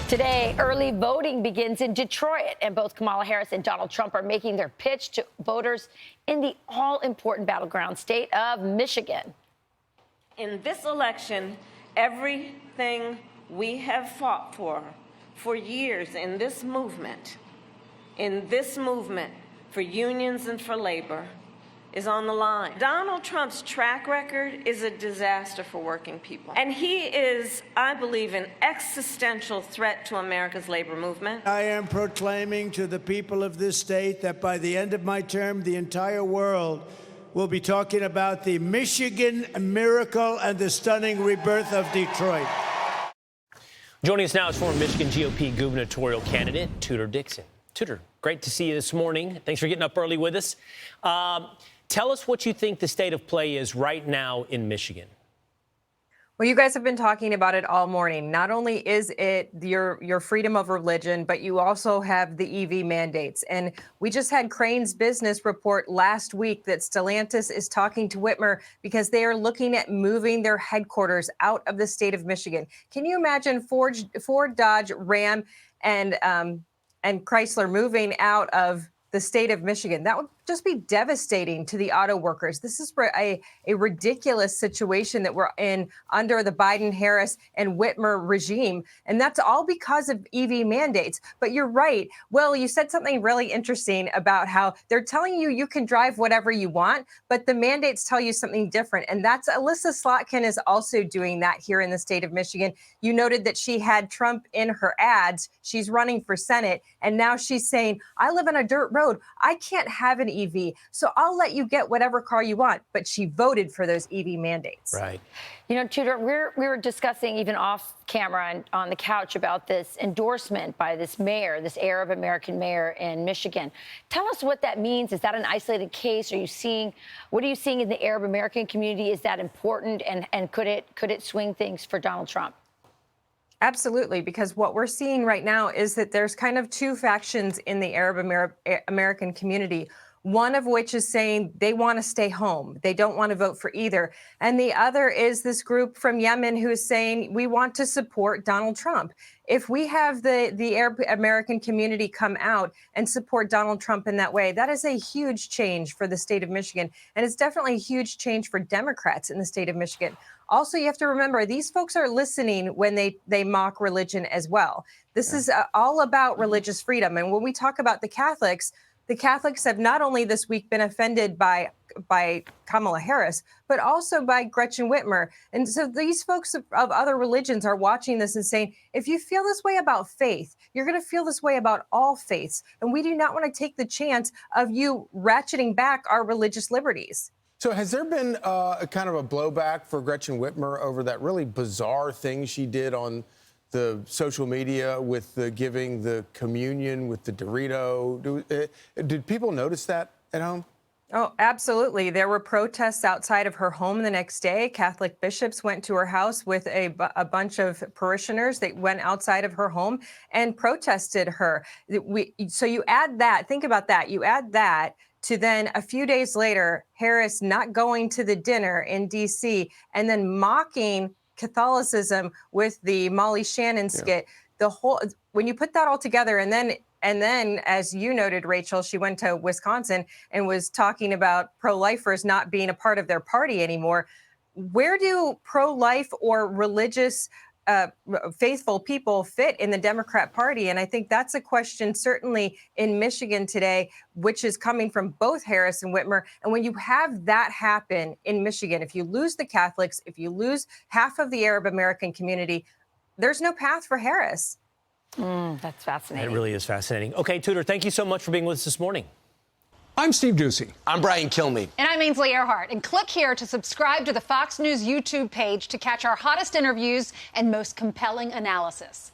Today, early voting begins in Detroit, and both Kamala Harris and Donald Trump are making their pitch to voters in the all-important battleground state of Michigan. In this election, everything we have fought for years in this movement for unions and for labor, is on the line. Donald Trump's track record is a disaster for working people. And he is, I believe, an existential threat to America's labor movement. I am proclaiming to the people of this state that by the end of my term, the entire world will be talking about the Michigan miracle and the stunning rebirth of Detroit. Joining us now is former Michigan GOP gubernatorial candidate Tudor Dixon. Tudor, great to see you this morning. Thanks for getting up early with us. Tell us what you think the state of play is right now in Michigan. Well, you guys have been talking about it all morning. Not only is it your freedom of religion, but you also have the EV mandates. And we just had Crane's Business report last week that Stellantis is talking to Whitmer because they are looking at moving their headquarters out of the state of Michigan. Can you imagine Ford, Dodge, Ram, and Chrysler moving out of the state of Michigan? That would just be devastating to the auto workers. This is a ridiculous situation that we're in under the Biden, Harris, and Whitmer regime. And that's all because of EV mandates. But you're right. Well, you said something really interesting about how they're telling you you can drive whatever you want, but the mandates tell you something different. And that's Alyssa Slotkin is also doing that here in the state of Michigan. You noted that she had Trump in her ads. She's running for Senate. And now she's saying, I live on a dirt road. I can't have an EV, so I'll let you get whatever car you want. But she voted for those EV mandates. Right. You know, Tudor, we were discussing even off camera and on the couch about this endorsement by this mayor, this Arab American mayor in Michigan. Tell us what that means. Is that an isolated case? What are you seeing in the Arab American community? Is that important? And could it swing things for Donald Trump? Absolutely, because what we're seeing right now is that there's kind of two factions in the Arab American community, one of which is saying they want to stay home. They don't want to vote for either. And the other is this group from Yemen who is saying we want to support Donald Trump. If we have the Arab American community come out and support Donald Trump in that way, that is a huge change for the state of Michigan. And it's definitely a huge change for Democrats in the state of Michigan. Also, you have to remember, these folks are listening when they mock religion as well. This is all about religious freedom. And when we talk about the Catholics have not only this week been offended by Kamala Harris, but also by Gretchen Whitmer. And so these folks of other religions are watching this and saying, if you feel this way about faith, you're going to feel this way about all faiths. And we do not want to take the chance of you ratcheting back our religious liberties. So has there been a kind of a blowback for Gretchen Whitmer over that really bizarre thing she did on the social media with the giving the communion with the Dorito? Did people notice that at home? Oh, absolutely. There were protests outside of her home the next day. Catholic bishops went to her house with a bunch of parishioners. They went outside of her home and protested her. So you add that, think about that. You add that to then a few days later, Harris not going to the dinner in D.C. and then mocking Catholicism with the Molly Shannon skit. When you put that all together, and then, as you noted, Rachel, she went to Wisconsin and was talking about pro-lifers not being a part of their party anymore. Where do pro-life or religious faithful people fit in the Democrat Party? And I think that's a question certainly in Michigan today, which is coming from both Harris and Whitmer. And when you have that happen in Michigan, if you lose the Catholics, if you lose half of the Arab American community, there's no path for Harris. That's fascinating. It really is fascinating. Okay, Tudor, thank you so much for being with us this morning. I'm Steve Ducey. I'm Brian Kilmeade. And I'm Ainsley Earhart. And click here to subscribe to the Fox News YouTube page to catch our hottest interviews and most compelling analysis.